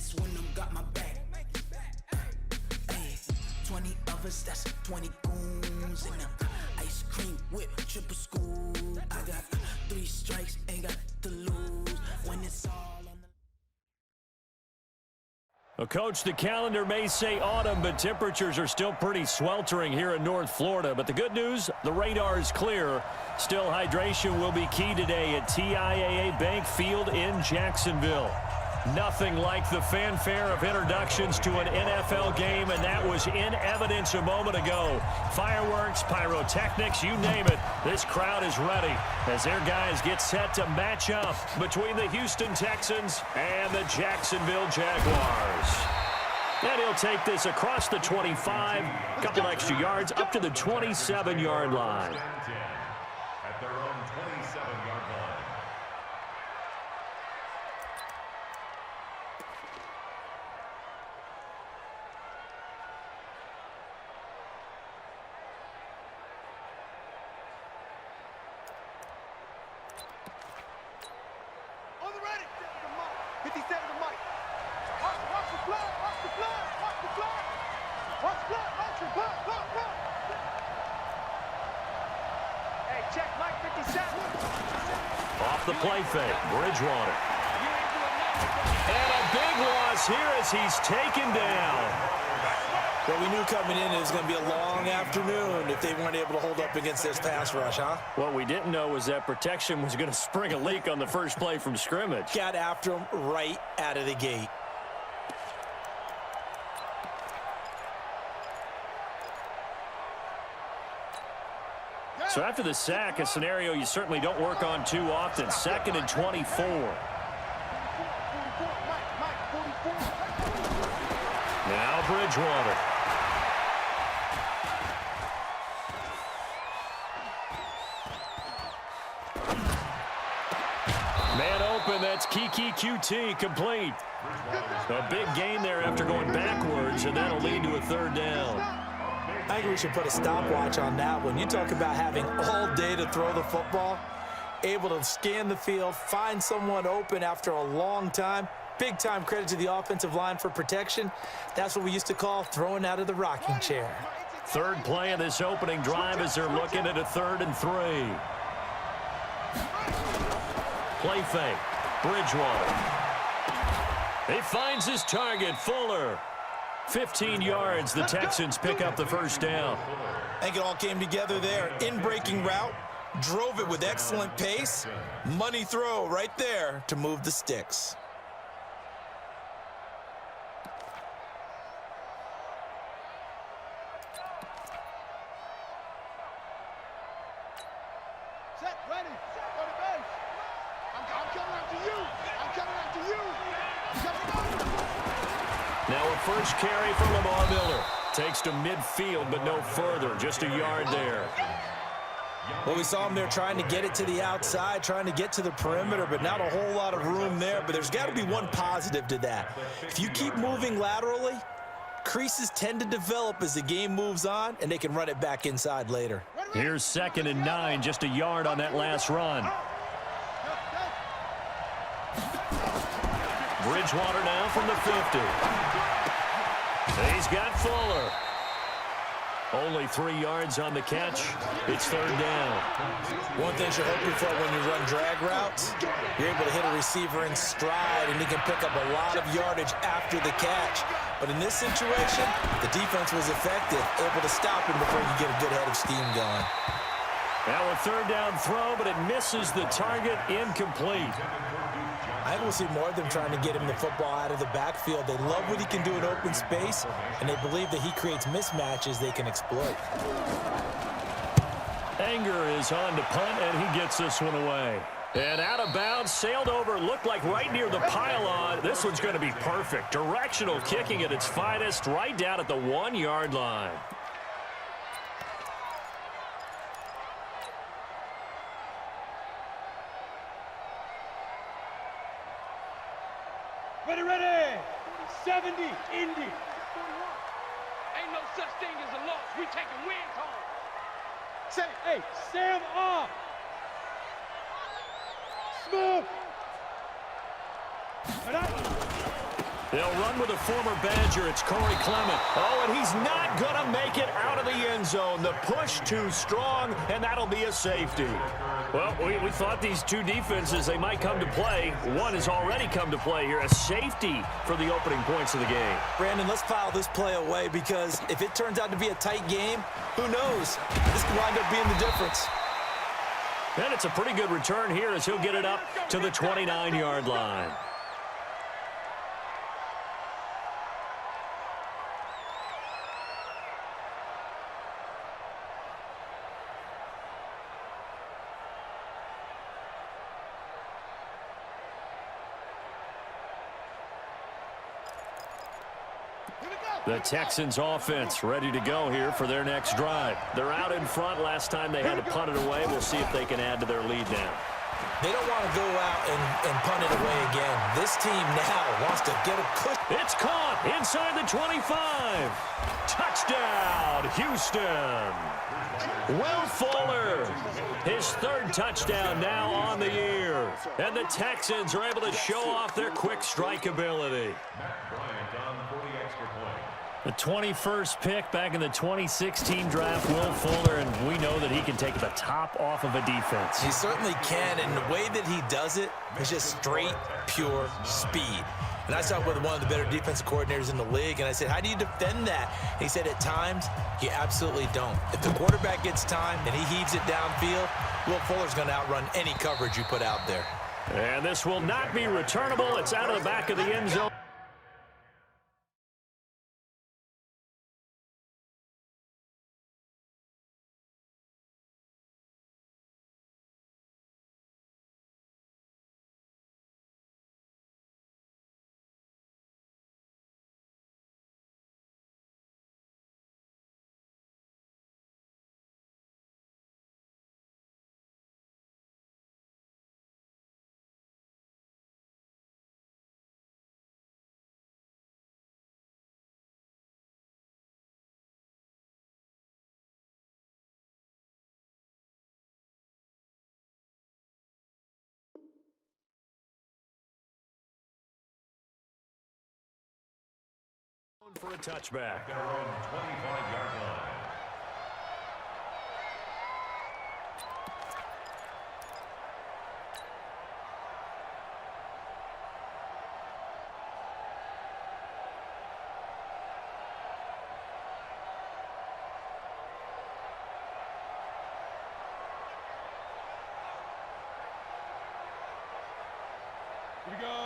That's when I'm got my back. Hey, 20 of us, that's 20 goons in the ice cream whip, triple scoop. I got 3 strikes, ain't got to lose when it's all on the. Well, Coach, the calendar may say autumn, but temperatures are still pretty sweltering here in North Florida. But the good news, the radar is clear. Still, hydration will be key today at TIAA Bank Field in Jacksonville. Nothing like the fanfare of introductions to an NFL game, and that was in evidence a moment ago. Fireworks, pyrotechnics, you name it. This crowd is ready as their guys get set to match up between the Houston Texans and the Jacksonville Jaguars. And he'll take this across the 25, a couple extra yards, up to the 27-yard line. At their own 27-yard line. Off the play fake, Bridgewater. And a big loss here as he's taken down. Well, we knew coming in it was going to be a long afternoon if they weren't able to hold up against this pass rush, huh? What we didn't know was that protection was going to spring a leak on the first play from scrimmage. Got after him right out of the gate. So after the sack, a scenario you certainly don't work on too often. 2nd and 24. Now Bridgewater. Man open, that's Kiki QT, complete. A big gain there after going backwards, and that'll lead to a 3rd down. I think we should put a stopwatch on that one. You talk about having all day to throw the football, able to scan the field, find someone open after a long time. Big-time credit to the offensive line for protection. That's what we used to call throwing out of the rocking chair. 3rd play of this opening drive as they're looking at a 3rd and 3. Play fake. Bridgewater. He finds his target, Fuller. 15 yards, the Texans pick up the 1st down. I think it all came together there. In-breaking route, drove it with excellent pace. Money throw right there to move the sticks. Set, ready, go to base. I'm coming after you. I'm coming after you. I'm coming after you. Now a first carry for Lamar Miller. Takes to midfield, but no further. Just a yard there. Well, we saw him there trying to get it to the outside, trying to get to the perimeter, but not a whole lot of room there. But there's got to be one positive to that. If you keep moving laterally, creases tend to develop as the game moves on, and they can run it back inside later. Here's 2nd and 9, just a yard on that last run. Bridgewater now from the 50. He's got Fuller. Only 3 yards on the catch. It's 3rd down. One thing you're hoping for when you run drag routes, you're able to hit a receiver in stride, and he can pick up a lot of yardage after the catch. But in this situation, the defense was effective, able to stop him before you get a good head of steam going. Now a 3rd down throw, but it misses the target, incomplete. I think we'll see more of them trying to get him the football out of the backfield. They love what he can do in open space, and they believe that he creates mismatches they can exploit. Anger is on to punt, and he gets this one away. And out of bounds, sailed over, looked like right near the pylon. This one's going to be perfect. Directional kicking at its finest, right down at the 1-yard line. Ready, ready. 70, Indy. Ain't no such thing as a loss. We taking wins home. Say, hey, Sam off. Smooth. They'll run with a former Badger. It's Corey Clement. Oh, and he's not going to make it out of the end zone. The push too strong, and that'll be a safety. Well, we thought these two defenses, they might come to play. One has already come to play here. A safety for the opening points of the game. Brandon, let's file this play away because if it turns out to be a tight game, who knows? This could wind up being the difference. And it's a pretty good return here as he'll get it up to the 29-yard line. The Texans offense ready to go here for their next drive. They're out in front. Last time they had to punt it away. We'll see if they can add to their lead now. They don't want to go out and punt it away again. This team now wants to get a push. It's caught inside the 25. Touchdown, Houston. Will Fuller, his third touchdown now on the year. And the Texans are able to show off their quick strike ability. The 21st pick back in the 2016 draft, Will Fuller, and we know that he can take the top off of a defense. He certainly can, and the way that he does it is just straight, pure speed. And I talked with one of the better defensive coordinators in the league, and I said, how do you defend that? And he said, at times, you absolutely don't. If the quarterback gets time and he heaves it downfield, Will Fuller's going to outrun any coverage you put out there. And this will not be returnable. It's out of the back of the end zone. For a touchback. Their own 25-yard line.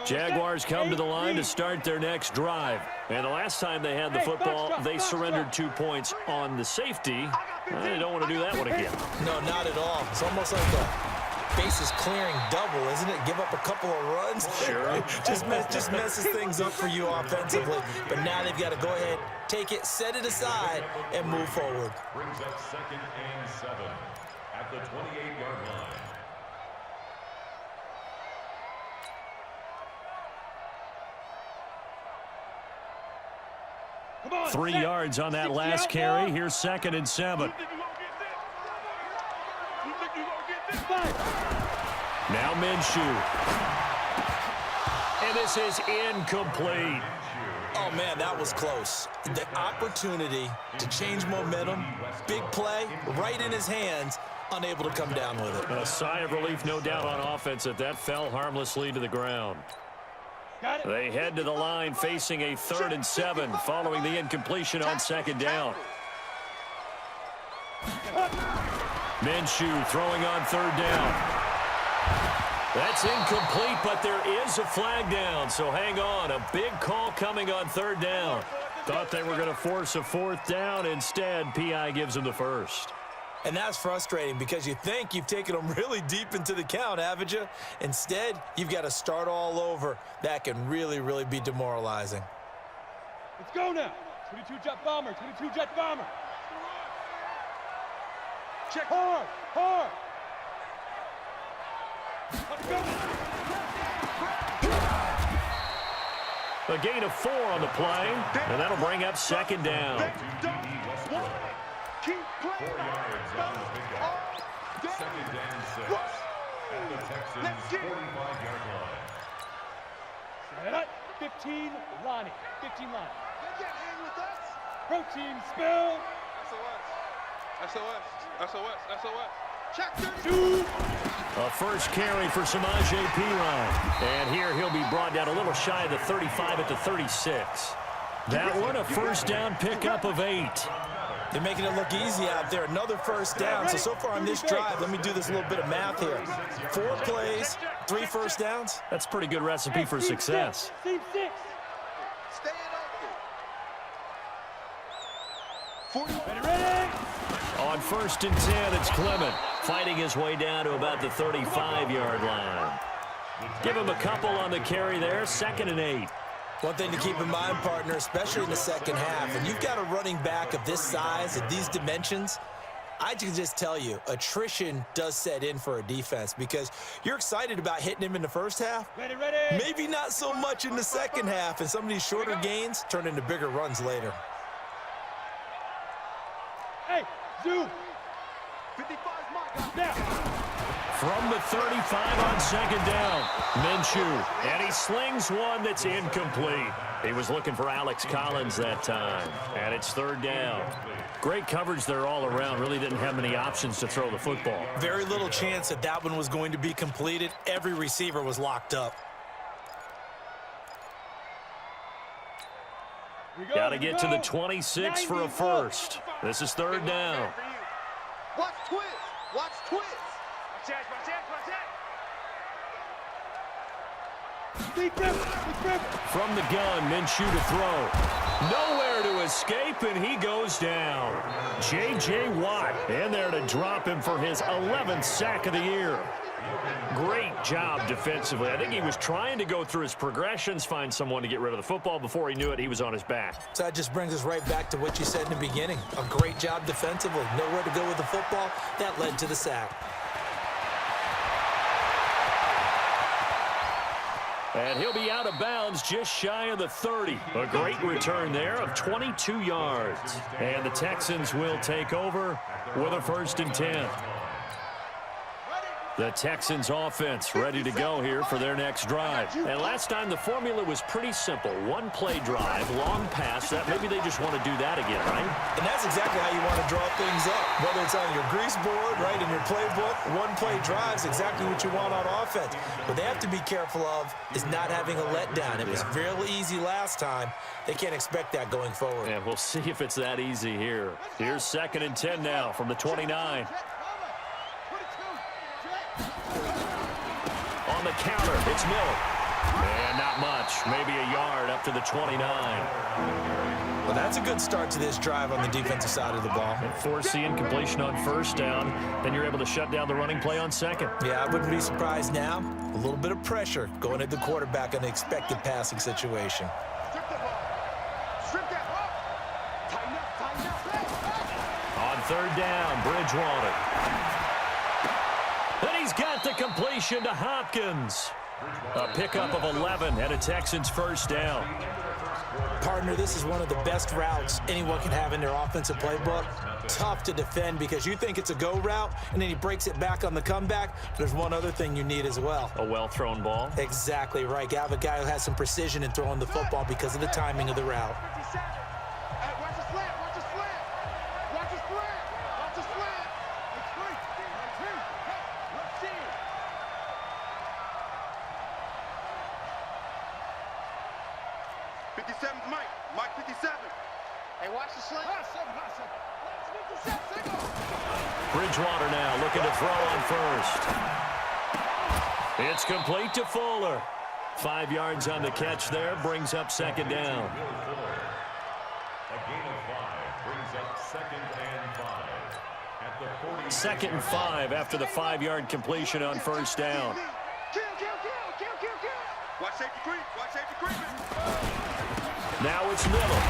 Jaguars come to the line to start their next drive. And the last time they had the football, they surrendered 2 points on the safety. They don't want to do that one again. No, not at all. It's almost like a bases clearing double, isn't it? Give up a couple of runs. Sure. just messes things up for you offensively. But now they've got to go ahead, take it, set it aside, and move forward. Brings up 2nd and 7 at the 28-yard line. 3 yards on that last carry. Here's 2nd and 7. Now Minshew. And this is incomplete. Oh, man, that was close. The opportunity to change momentum, big play, right in his hands, unable to come down with it. A sigh of relief, no doubt, on offense that fell harmlessly to the ground. They head to the line facing a 3rd and 7 following the incompletion on 2nd down. Minshew throwing on 3rd down. That's incomplete, but there is a flag down, so hang on. A big call coming on 3rd down. Thought they were going to force a 4th down. Instead, P.I. gives them the 1st. And that's frustrating because you think you've taken them really deep into the count, haven't you? Instead, you've got to start all over. That can really, really be demoralizing. Let's go now. 22 jet bomber, 22 jet bomber. Check hard, hard. Let's go. A gain of 4 on the play, and that'll bring up 2nd down. Keep playing. 4 yards on the pickup. 2nd and 6 at the Texans' 45-yard line. Set up. 15 Lonnie. 15 Lonnie. Protein spill. SOS. Check 32. A first carry for Samaje Perine. And here he'll be brought down a little shy of the 35 at the 36. That one a first down pickup of 8. They're making it look easy out there. Another first down. So far on this drive, let me do this little bit of math here. 4 plays, 3 first downs. That's a pretty good recipe for success. Team 6. Ready. On 1st and 10, it's Clement fighting his way down to about the 35-yard line. Give him a couple on the carry there, 2nd and 8. One thing to keep in mind, partner, especially in the second half, and you've got a running back of this size and these dimensions, I can just tell you, attrition does set in for a defense because you're excited about hitting him in the first half. Ready. Maybe not so much in the second half, and some of these shorter gains turn into bigger runs later. Hey, Zoo. 55's my guy. Now. From the 35 on 2nd down, Minshew, and he slings one that's incomplete. He was looking for Alex Collins that time, and it's 3rd down. Great coverage there all around. Really didn't have many options to throw the football. Very little chance that that one was going to be completed. Every receiver was locked up. Got to get to the 26 for a first. This is 3rd down. Watch twist. Watch From the gun, Minshew to throw. Nowhere to escape, and he goes down. J.J. Watt in there to drop him for his 11th sack of the year. Great job defensively. I think he was trying to go through his progressions, find someone to get rid of the football. Before he knew it, he was on his back. So that just brings us right back to what you said in the beginning. A great job defensively. Nowhere to go with the football. That led to the sack. And he'll be out of bounds just shy of the 30. A great return there of 22 yards. And the Texans will take over with a 1st and 10. The Texans offense ready to go here for their next drive. And last time the formula was pretty simple. 1-play drive, long pass. That maybe they just want to do that again, right? And that's exactly how you want to draw things up. Whether it's on your grease board, right, in your playbook, 1-play drive is exactly what you want on offense. What they have to be careful of is not having a letdown. It was real easy last time. They can't expect that going forward. Yeah, we'll see if it's that easy here. Here's 2nd and 10 now from the 29. On the counter, it's Miller. And not much, maybe a yard up to the 29. Well, that's a good start to this drive on the defensive side of the ball. And force the incompletion on 1st down, then you're able to shut down the running play on 2nd. Yeah, I wouldn't be surprised now. A little bit of pressure going at the quarterback in an expected passing situation. On 3rd down, Bridgewater. And he's got the completion to Hopkins. A pickup of 11 and a Texans 1st down. Partner, this is one of the best routes anyone can have in their offensive playbook. Tough to defend because you think it's a go route, and then he breaks it back on the comeback. There's one other thing you need as well. A well-thrown ball. Exactly right. You have a guy who has some precision in throwing the football because of the timing of the route. Mike 57. Hey, watch the slant. Bridgewater now looking to throw on 1st. It's complete to Fuller. 5 yards on the catch there, brings up 2nd down. A gain of 5 brings up 2nd and 5 at the 40. 2nd and 5 after the 5-yard completion on 1st down. Watch safety creep. Watch safety creeping. Now it's Miller.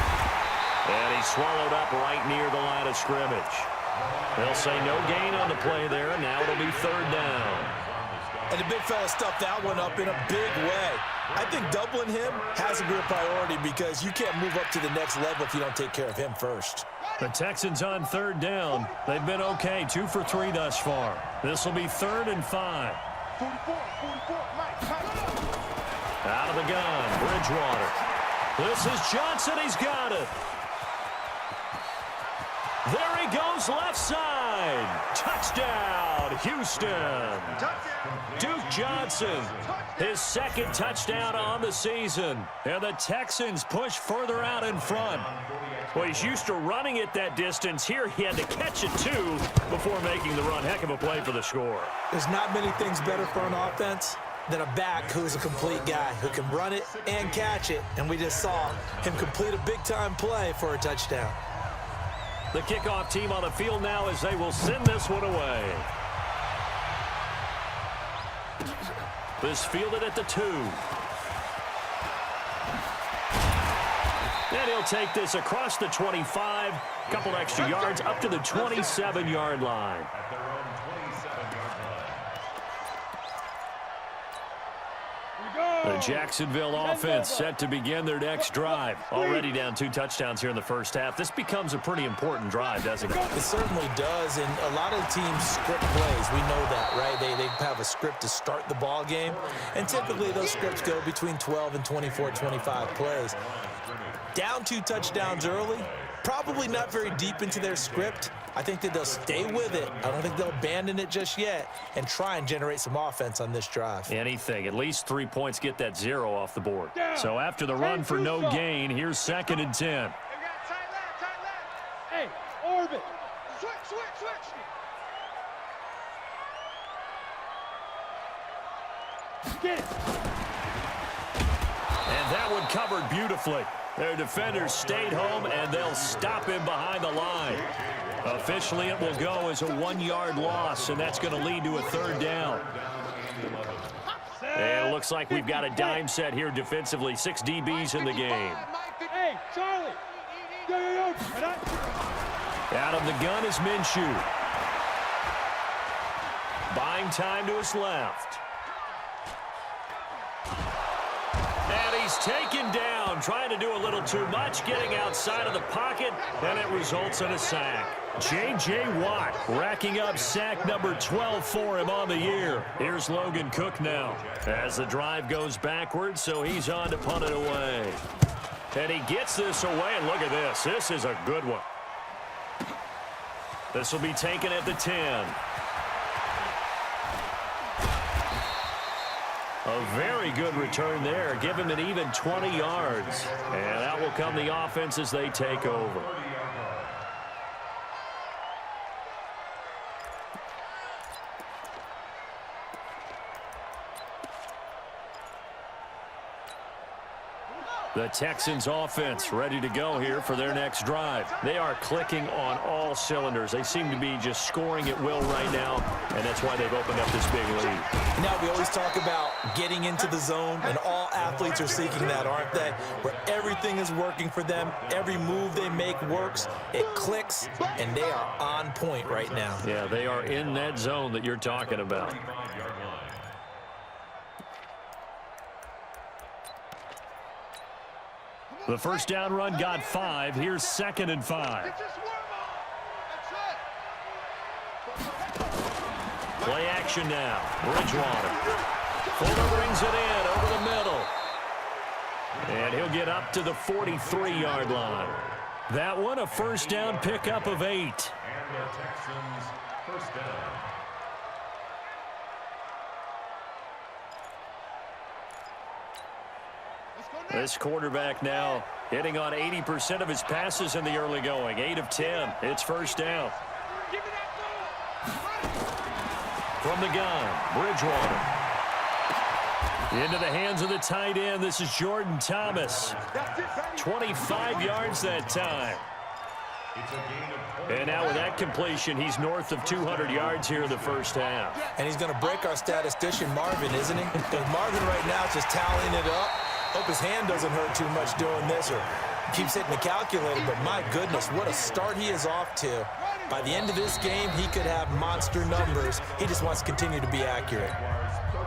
And he's swallowed up right near the line of scrimmage. They'll say no gain on the play there. Now it'll be 3rd down. And the big fella stuffed that one up in a big way. I think doubling him has to be a priority because you can't move up to the next level if you don't take care of him first. The Texans on 3rd down. They've been okay, 2 for 3 thus far. This will be 3rd and 5. 44, Mike. Out of the gun, Bridgewater. This is Johnson. He's got it. There he goes, left side. Touchdown, Houston. Duke Johnson, his second touchdown on the season. And the Texans push further out in front. Well, he's used to running it that distance. Here he had to catch it, too, before making the run. Heck of a play for the score. There's not many things better for an offense than a back who's a complete guy who can run it and catch it. And we just saw him complete a big-time play for a touchdown. The kickoff team on the field now as they will send this one away. This fielded at the 2. And he'll take this across the 25. Couple extra yards up to the 27-yard line. The Jacksonville offense set to begin their next drive. Already down 2 touchdowns here in the first half. This becomes a pretty important drive, doesn't it? It certainly does, and a lot of teams script plays. We know that, right? They have a script to start the ball game, and typically those scripts go between 12 and 24, 25 plays. Down 2 touchdowns early, probably not very deep into their script. I think that they'll stay with it. I don't think they'll abandon it just yet and try and generate some offense on this drive. Anything. At least 3 points get that 0 off the board. So after the run for no gain, here's 2nd and 10. Hey, orbit. Switch. Get it. And that one covered beautifully. Their defenders stayed home, and they'll stop him behind the line. Officially, it will go as a 1-yard loss, and that's going to lead to a 3rd down. And it looks like we've got a dime set here defensively. 6 DBs in the game. Hey, Charlie. Yo. Out of the gun is Minshew. Buying time to his left. And he's taken down, trying to do a little too much, getting outside of the pocket, and it results in a sack. J.J. Watt racking up sack number 12 for him on the year. Here's Logan Cook now as the drive goes backwards, so he's on to punt it away. And he gets this away, and look at this. This is a good one. This will be taken at the 10. A very good return there. Give him an even 20 yards. And that will come the offense as they take over. The Texans offense ready to go here for their next drive. They are clicking on all cylinders. They seem to be just scoring at will right now, and that's why they've opened up this big lead. Now, we always talk about getting into the zone, and all athletes are seeking that, aren't they? Where everything is working for them. Every move they make works. It clicks, and they are on point right now. Yeah, they are in that zone that you're talking about. The first down run got 5. Here's 2nd and 5. Play action now. Bridgewater. Fuller brings it in over the middle. And he'll get up to the 43-yard line. That one a first down pickup of 8. And the Texans first down. This quarterback now hitting on 80% of his passes in the early going. 8 of 10. It's first down. From the gun, Bridgewater. Into the hands of the tight end. This is Jordan Thomas. 25 yards that time. And now with that completion, he's north of 200 yards here in the first half. And he's going to break our statistician, Marvin, isn't he? Because Marvin right now is just tallying it up. Hope his hand doesn't hurt too much doing this or keeps hitting the calculator, but my goodness, what a start he is off to. By the end of this game, he could have monster numbers. He just wants to continue to be accurate.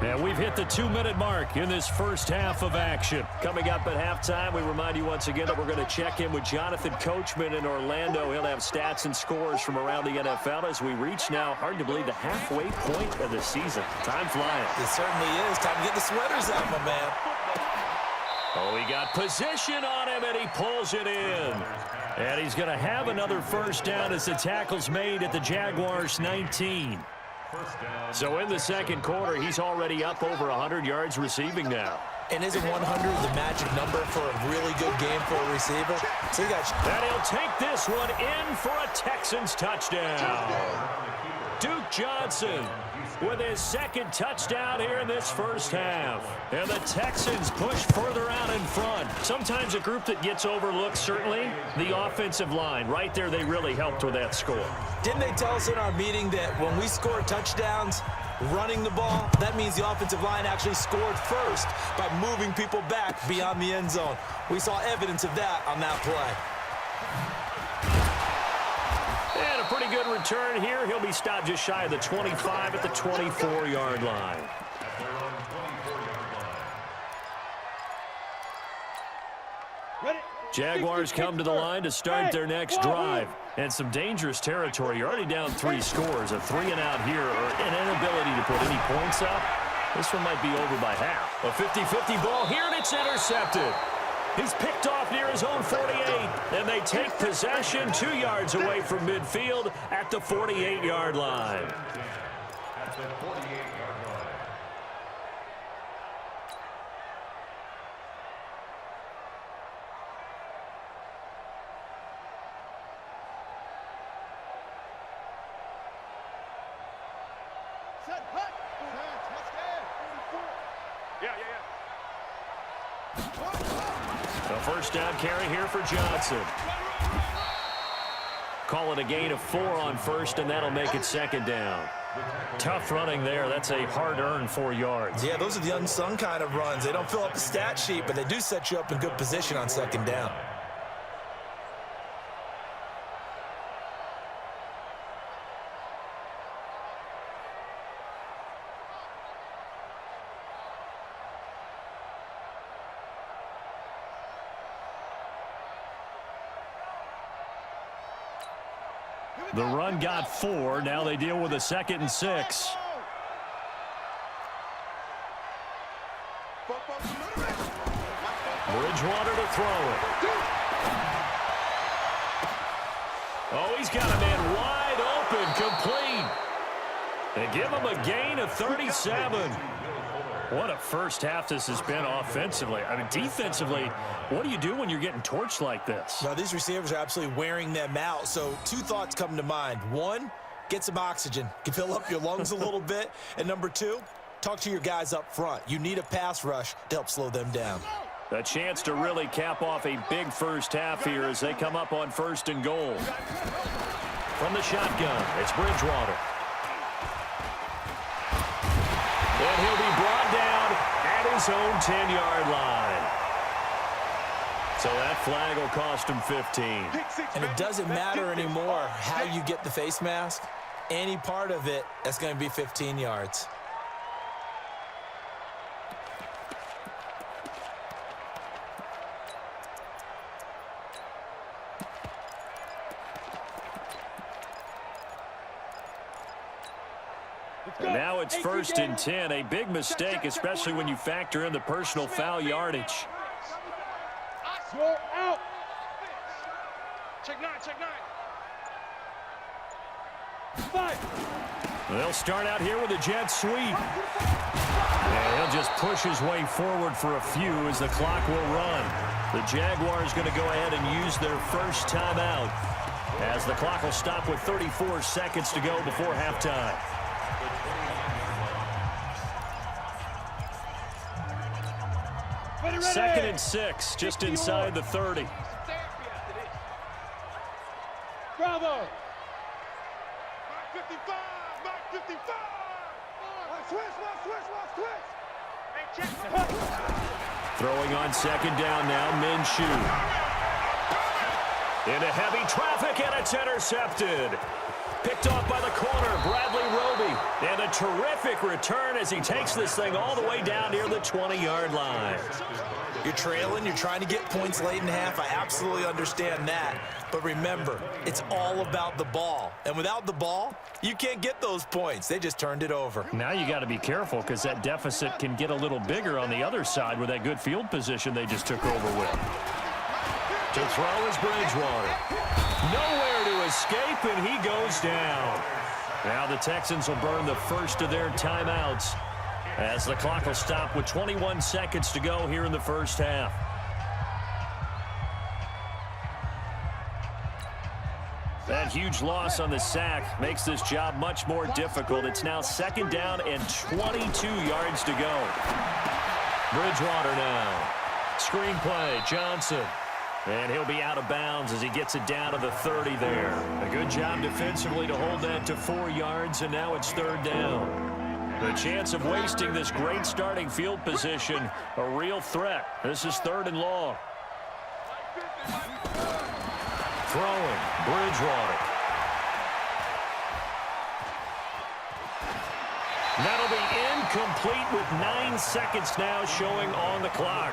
And we've hit the 2-minute mark in this first half of action. Coming up at halftime, we remind you once again that we're going to check in with Jonathan Coachman in Orlando. He'll have stats and scores from around the NFL as we reach now, hard to believe, the halfway point of the season. Time flying. It certainly is. Time to get the sweaters out, my man. Oh, he got position on him, and he pulls it in. And he's going to have another first down as the tackle's made at the Jaguars' 19. So in the second quarter, he's already up over 100 yards receiving now. And isn't 100 the magic number for a really good game for a receiver? So you got. And he'll take this one in for a Texans touchdown. Duke Johnson with his second touchdown here in this first half. And the Texans push further out in front. Sometimes a group that gets overlooked, certainly, the offensive line. Right there, they really helped with that score. Didn't they tell us in our meeting that when we score touchdowns running the ball, that means the offensive line actually scored first by moving people back beyond the end zone? We saw evidence of that on that play. And a pretty good return here. He'll be stopped just shy of the 25 at the 24-yard line. Jaguars come to the line to start their next drive. And some dangerous territory. You're already down 3 scores. A 3-and-out here, or an inability to put any points up. This one might be over by half. A 50-50 ball here, and it's intercepted. He's picked off near his own 48, and they take possession 2 yards away from midfield at the 48-yard line. At the 48-yard line. The first down carry here for Johnson. Call it a gain of 4 on first, and that'll make it second down. Tough running there. That's a hard-earned 4 yards. Yeah, those are the unsung kind of runs. They don't fill up the stat sheet, but they do set you up in good position on second down. The run got 4. Now they deal with a 2nd and 6. Bridgewater to throw it. Oh, he's got a man wide open, complete. They give him a gain of 37. What a first half this has been offensively. I mean, defensively, what do you do when you're getting torched like this? Now, these receivers are absolutely wearing them out. So 2 thoughts come to mind. 1, get some oxygen. Can fill up your lungs a little bit. And number 2, talk to your guys up front. You need a pass rush to help slow them down. A chance to really cap off a big first half here as they come up on 1st and goal. From the shotgun, it's Bridgewater. And he'll be brought down at his own 10-yard line. So that flag will cost him 15. And it doesn't matter anymore how you get the face mask. Any part of it, that's going to be 15 yards. And now it's 1st and 10. A big mistake, especially when you factor in the personal foul yardage. Go out. Check 9, check 9. 5. They'll start out here with a jet sweep. And he'll just push his way forward for a few as the clock will run. The Jaguars going to go ahead and use their first timeout as the clock will stop with 34 seconds to go before halftime. Second and 6, just inside the 30. Bravo. Mark 55. Mark 55. Switch. Throwing on 2nd down now, Minshew. Into heavy traffic, and it's intercepted. Picked off by the corner, Bradley Roby. And a terrific return as he takes this thing all the way down near the 20-yard line. You're trailing, you're trying to get points late in half. I absolutely understand that. But remember, it's all about the ball. And without the ball, you can't get those points. They just turned it over. Now you got to be careful because that deficit can get a little bigger on the other side with that good field position they just took over with. To throw is Bridgewater. Nowhere to escape, and he goes down. Now the Texans will burn the first of their timeouts as the clock will stop with 21 seconds to go here in the first half. That huge loss on the sack makes this job much more difficult. It's now 2nd down and 22 yards to go. Bridgewater now. Screenplay, Johnson. And he'll be out of bounds as he gets it down to the 30 there. A good job defensively to hold that to 4 yards, and now it's 3rd down. The chance of wasting this great starting field position, a real threat. This is 3rd and long. Throwing, Bridgewater. That'll be incomplete with 9 seconds now showing on the clock.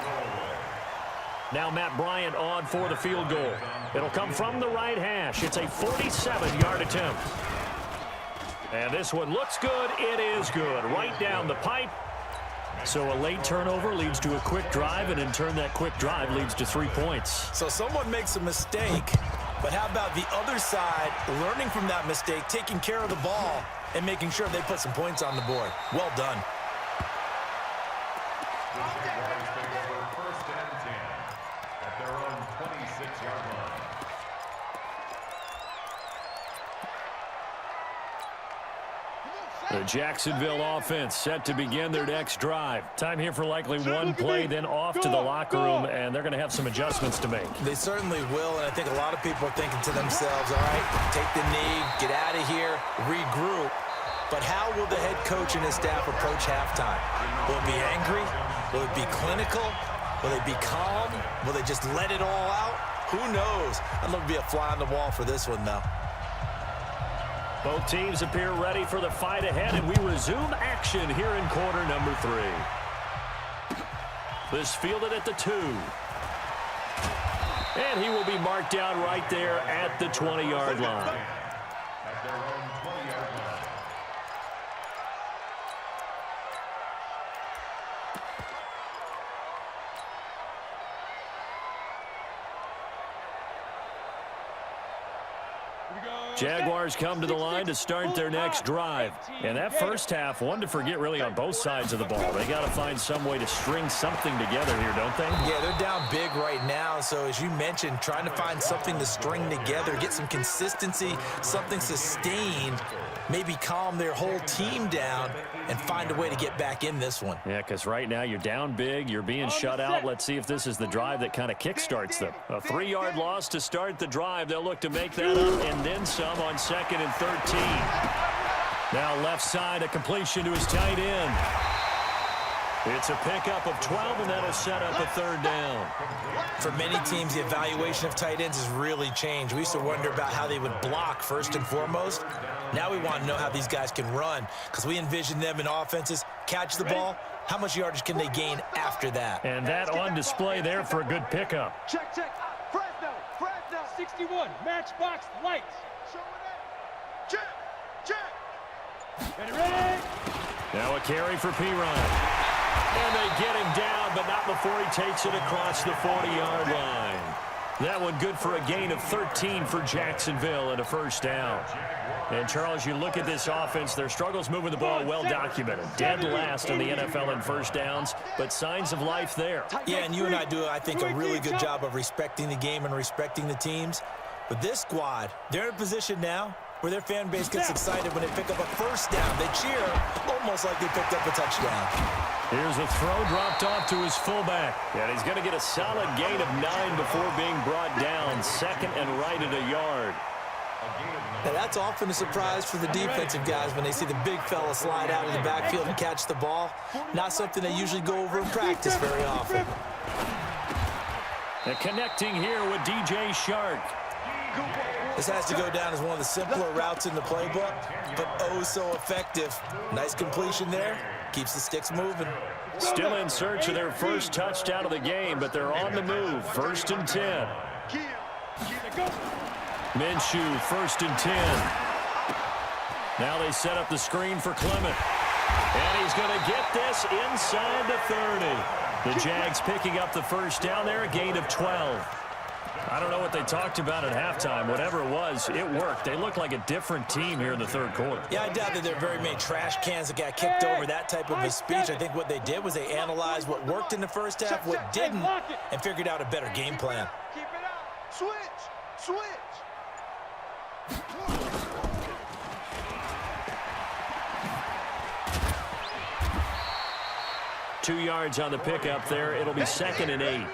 Now Matt Bryant on for the field goal. It'll come from the right hash. It's a 47-yard attempt. And this one looks good. It is good. Right down the pipe. So a late turnover leads to a quick drive, and in turn that quick drive leads to 3 points. So someone makes a mistake, but how about the other side learning from that mistake, taking care of the ball, and making sure they put some points on the board? Well done. The Jacksonville offense set to begin their next drive. Time here for likely one play, then off to the locker room, and they're going to have some adjustments to make. They certainly will, and I think a lot of people are thinking to themselves, all right, take the knee, get out of here, regroup. But how will the head coach and his staff approach halftime? Will it be angry? Will it be clinical? Will they be calm? Will they just let it all out? Who knows? I'd love to be a fly on the wall for this one, though. Both teams appear ready for the fight ahead, and we resume action here in quarter number 3. This fielded at the 2. And he will be marked down right there at the 20-yard line. At their own 20-yard line. Jaguars come to the line to start their next drive. And that first half, one to forget really on both sides of the ball. They got to find some way to string something together here, don't they? Yeah, they're down big right now. So as you mentioned, trying to find something to string together, get some consistency, something sustained, maybe calm their whole team down and find a way to get back in this one. Yeah, because right now you're down big, you're being shut out. Let's see if this is the drive that kind of kickstarts them. A 3-yard loss to start the drive. They'll look to make that up and then some on 2nd and 13. Now left side, a completion to his tight end. It's a pickup of 12, and that'll set up a 3rd down. For many teams, the evaluation of tight ends has really changed. We used to wonder about how they would block first and foremost. Now we want to know how these guys can run, because we envision them in offenses, catch the ball, how much yardage can they gain after that? And that on display there for a good pickup. Check. Fresno. 61. Matchbox lights. Check. Ready. Now a carry for P-Ryan. And they get him down, but not before he takes it across the 40-yard line. That one good for a gain of 13 for Jacksonville and a 1st down. And, Charles, you look at this offense, their struggles moving the ball well documented. Dead last in the NFL in 1st downs, but signs of life there. Yeah, and you and I do, I think, a really good job of respecting the game and respecting the teams. But this squad, they're in a position now where their fan base gets excited when they pick up a 1st down. They cheer almost like they picked up a touchdown. Here's a throw dropped off to his fullback. And he's going to get a solid gain of 9 before being brought down. 2nd and right at a yard. Now that's often a surprise for the defensive guys when they see the big fella slide out of the backfield and catch the ball. Not something they usually go over in practice very often. And connecting here with DJ Shark. This has to go down as one of the simpler routes in the playbook, but oh so effective. Nice completion there. Keeps the sticks moving. Still in search of their first touchdown of the game, but they're on the move. 1st and 10. Minshew, 1st and 10. Now they set up the screen for Clement. And he's going to get this inside the 30. The Jags picking up the first down there, a gain of 12. I don't know what they talked about at halftime. Whatever it was, it worked. They look like a different team here in the third quarter. Yeah, I doubt that there are very many trash cans that got kicked over that type of a speech. I think what they did was they analyzed what worked in the first half, what didn't, and figured out a better game plan. Keep it out. Switch. 2 yards on the pickup there. It'll be 2nd and 8.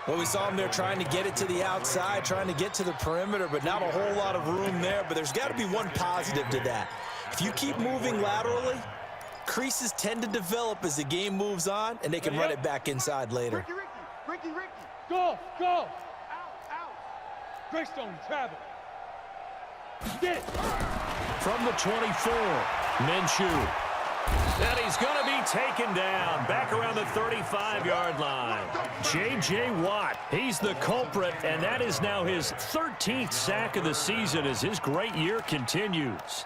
Well, we saw him there trying to get it to the outside, trying to get to the perimeter, but not a whole lot of room there. But there's got to be one positive to that. If you keep moving laterally, creases tend to develop as the game moves on, and they can run it back inside later. Ricky. Go. Out. Greystone, travel. Get it. From the 24, Minshew. And he's going to be taken down back around the 35-yard line. J.J. Watt, he's the culprit, and that is now his 13th sack of the season as his great year continues.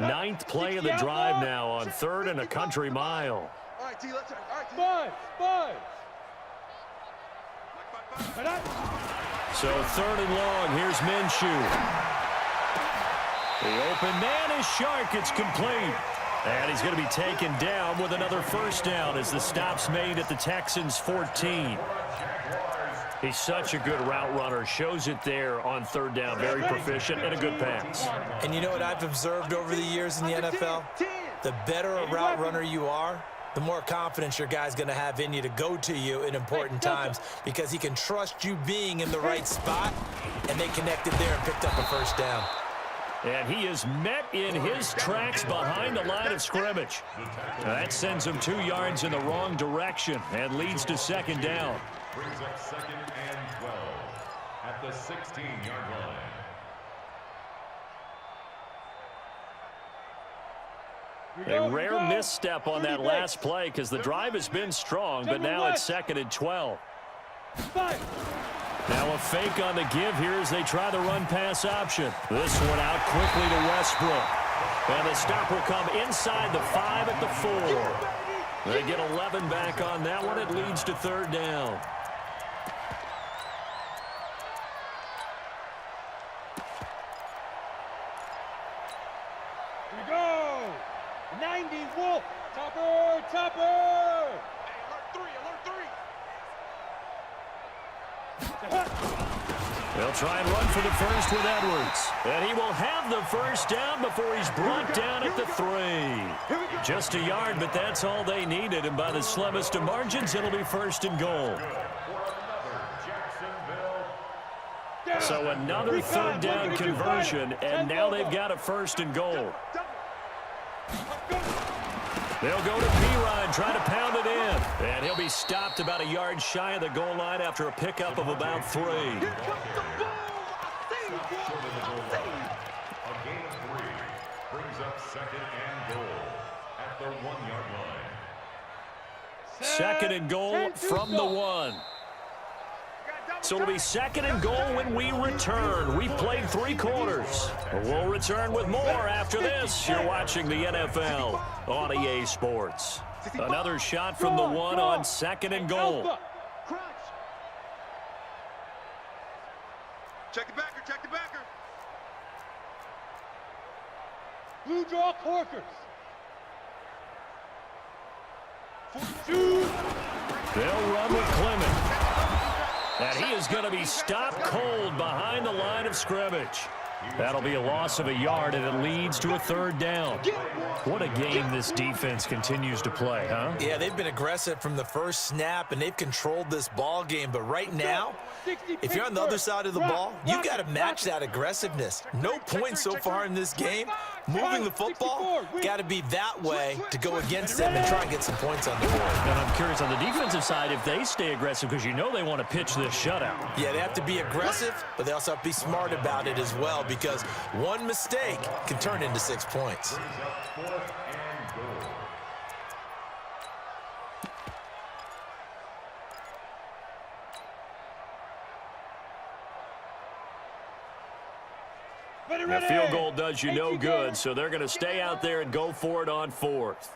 Ninth play of the drive now on 3rd and a country mile. All right, T, let's turn. All right, T. Five. So 3rd and long, here's Minshew. The open man is Shark. It's complete. And he's going to be taken down with another first down as the stop's made at the Texans' 14. He's such a good route runner. Shows it there on 3rd down. Very proficient and a good pass. And you know what I've observed over the years in the NFL? The better a route runner you are, the more confidence your guy's going to have in you to go to you in important times because he can trust you being in the right spot, and they connected there and picked up a first down. And he is met in his tracks behind the line of scrimmage. That sends him 2 yards in the wrong direction and leads to 2nd down. Brings up 2nd and 12 at the 16-yard line. A rare misstep on that last play because the drive has been strong, but now it's 2nd and 12. Now a fake on the give here as they try the run-pass option. This one out quickly to Westbrook. And the stop will come inside the 5 at the 4. They get 11 back on that one. It leads to 3rd down. Here we go. 90 Wolf. Topper. Alert 3. They'll try and run for the first with Edwards. And he will have the first down before he's brought down at the 3. Just a yard, but that's all they needed. And by the slimmest of margins, it'll be 1st and goal. So another 3rd down conversion, and now they've got a 1st and goal. They'll go to P-Ryan, try to pound it in. And he'll be stopped about a yard shy of the goal line after a pickup of about 3. A gain of 3 brings up 2nd and goal at the 1-yard line. 2nd and goal from the 1. So it'll be 2nd and goal when we return. We've played 3 quarters. We'll return with more after this. You're watching the NFL on EA Sports. Another shot from the 1 on 2nd and goal. Check the backer. Blue draw Corkers. 42. They'll run with Clement. And he is going to be stopped cold behind the line of scrimmage. That'll be a loss of a yard, and it leads to a 3rd down. What a game this defense continues to play, huh? Yeah, they've been aggressive from the first snap, and they've controlled this ball game. But right now, if you're on the other side of the ball, you've got to match that aggressiveness. No points so far in this game, moving the football, got to be that way to go against them and try and get some points on the board. And I'm curious on the defensive side if they stay aggressive, because you know they want to pitch this shutout. Yeah, they have to be aggressive, but they also have to be smart about it as well, because one mistake can turn into 6 points. The field goal does you no good, so they're going to stay out there and go for it on 4th.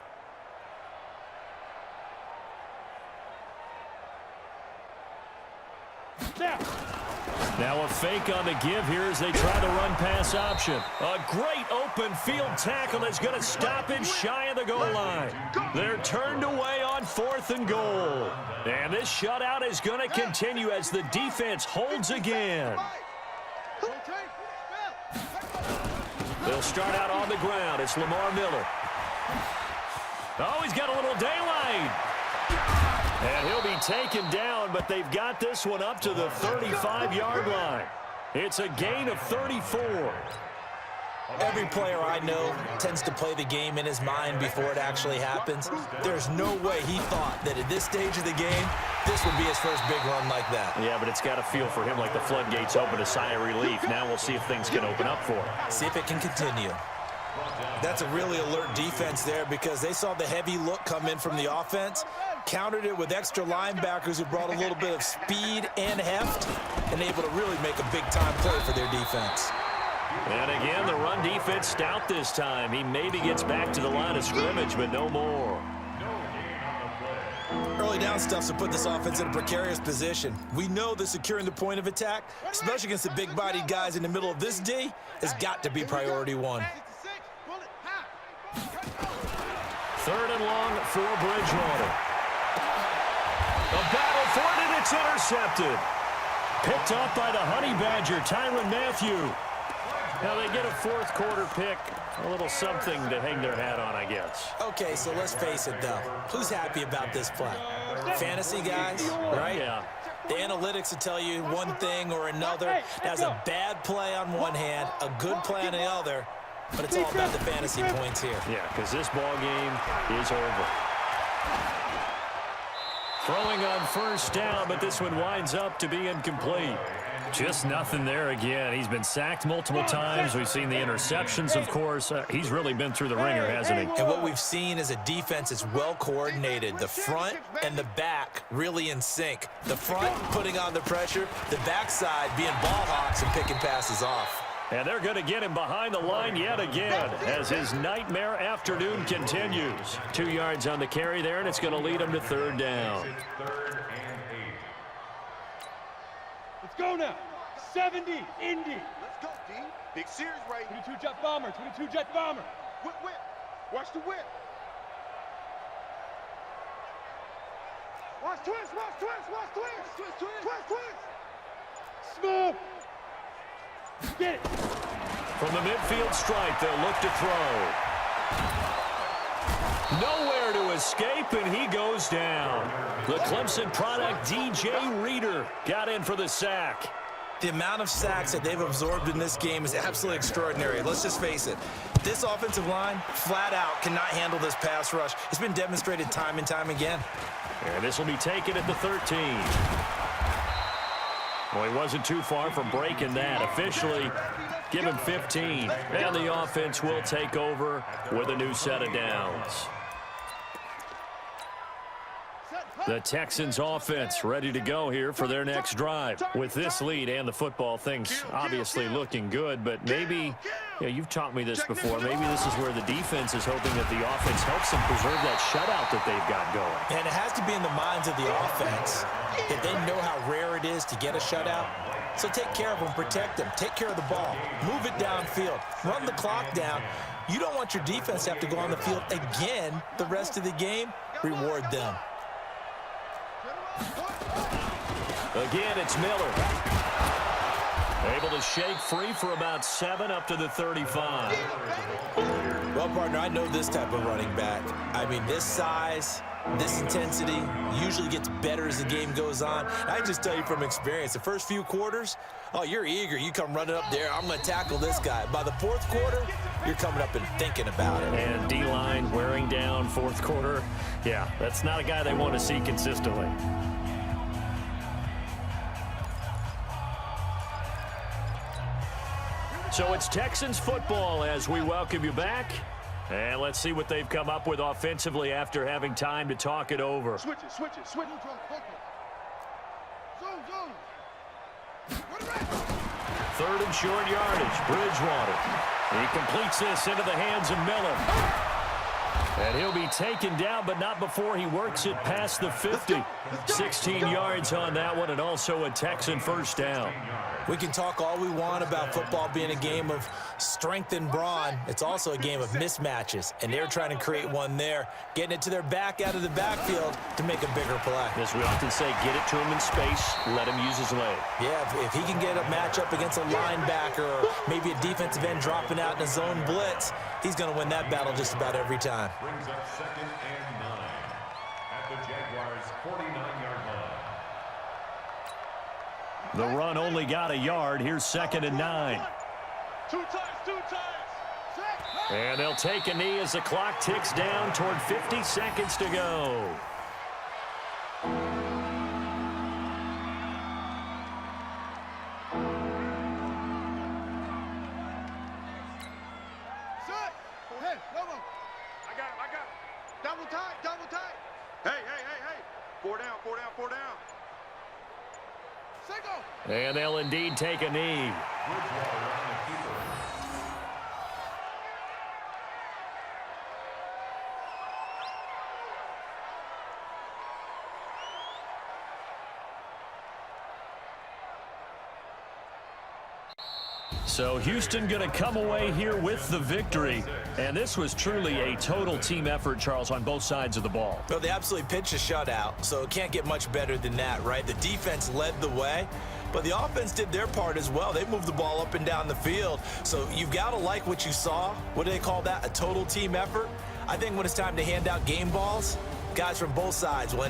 Now a fake on the give here as they try the run-pass option. A great open field tackle that's going to stop it shy of the goal line. They're turned away on 4th and goal. And this shutout is going to continue as the defense holds again. They'll start out on the ground. It's Lamar Miller. Oh, he's got a little daylight. And he'll be taken down, but they've got this one up to the 35-yard line. It's a gain of 34. Every player I know tends to play the game in his mind before it actually happens. There's no way he thought that at this stage of the game, this would be his first big run like that. Yeah, but it's got to feel for him like the floodgates open, a sigh of relief. Now we'll see if things can open up for him. See if it can continue. That's a really alert defense there because they saw the heavy look come in from the offense, countered it with extra linebackers who brought a little bit of speed and heft, and able to really make a big-time play for their defense. And again, the run defense stout this time. He maybe gets back to the line of scrimmage, but no more. Early down stuff's to put this offense in a precarious position. We know that securing the point of attack, especially against the big-bodied guys in the middle of this D, has got to be priority one. 3rd and long for Bridgewater. A battle for it, and it's intercepted. Picked off by the Honey Badger, Tyrann Mathieu. Now they get a 4th quarter pick, a little something to hang their hat on, I guess. Okay, so let's face it, though. Who's happy about this play? Fantasy guys, right? Yeah. The analytics will tell you one thing or another. That's a bad play on one hand, a good play on the other, but it's all about the fantasy points here. Yeah, because this ball game is over. Throwing on 1st down, but this one winds up to be incomplete. Just nothing there again. He's been sacked multiple times. We've seen the interceptions, of course. He's really been through the ringer, hasn't he? And what we've seen is a defense that's well coordinated. The front and the back really in sync. The front putting on the pressure, the backside being ball hawks and picking passes off. And they're going to get him behind the line yet again as his nightmare afternoon continues. 2 yards on the carry there, and it's going to lead him to 3rd down. Let's go now. 70, Indy. Let's go, D. Big series right here. 22 jet bomber, 22 jet bomber. Whip, whip. Watch the whip. Watch twist, watch twist, watch twist. Twist, twist, twist, twist. Smooth. Get it. From the midfield stripe, they'll look to throw. Nowhere to escape, and he goes down. The Clemson product, DJ Reader, got in for the sack. The amount of sacks that they've absorbed in this game is absolutely extraordinary. Let's just face it. This offensive line, flat out, cannot handle this pass rush. It's been demonstrated time and time again. And this will be taken at the 13. Well, he wasn't too far from breaking that. Officially, give him 15. And the offense will take over with a new set of downs. The Texans offense ready to go here for their next drive. With this lead and the football, things obviously looking good, but maybe, you've taught me this before, maybe this is where the defense is hoping that the offense helps them preserve that shutout that they've got going. And it has to be in the minds of the offense that they know how rare it is to get a shutout. So take care of them, protect them, take care of the ball, move it downfield, run the clock down. You don't want your defense to have to go on the field again the rest of the game. Reward them. Again, it's Miller. Able to shake free for about 7 up to the 35. Well, partner, I know this type of running back. I mean, this size, This intensity usually gets better as the game goes on. I can just tell you from experience, the first few quarters, oh, you're eager. You come running up there, I'm going to tackle this guy. By the fourth quarter, you're coming up and thinking about it. And D-line wearing down fourth quarter. Yeah, that's not a guy they want to see consistently. So it's Texans football as we welcome you back. And let's see what they've come up with offensively after having time to talk it over. Switch it, switch it, switch it. Zone, zone. Third and short yardage, Bridgewater. He completes this into the hands of Miller. And he'll be taken down, but not before he works it past the 50. 16 yards on that one, and also a Texan first down. We can talk all we want about football being a game of strength and brawn. It's also a game of mismatches, and they're trying to create one there, getting it to their back out of the backfield to make a bigger play. As we often say, get it to him in space, let him use his leg. Yeah, if he can get a matchup against a linebacker or maybe a defensive end dropping out in a zone blitz, he's going to win that battle just about every time. Brings up 2nd and 9 at the Jaguars' 49-yard line. The run only got a yard. Here's 2nd and 9. Two times, two times. And they'll take a knee as the clock ticks down toward 50 seconds to go. Set. Hey, Lobo. I got him. Double tight, double tight. Hey. 4 down, 4 down, 4 down. Single. And they'll indeed take a knee. Bridgewater on the keeper. So Houston going to come away here with the victory. And this was truly a total team effort, Charles, on both sides of the ball. Well, they absolutely pitched a shutout, so it can't get much better than that, right? The defense led the way, but the offense did their part as well. They moved the ball up and down the field. So you've got to like what you saw. What do they call that? A total team effort? I think when it's time to hand out game balls, guys from both sides will end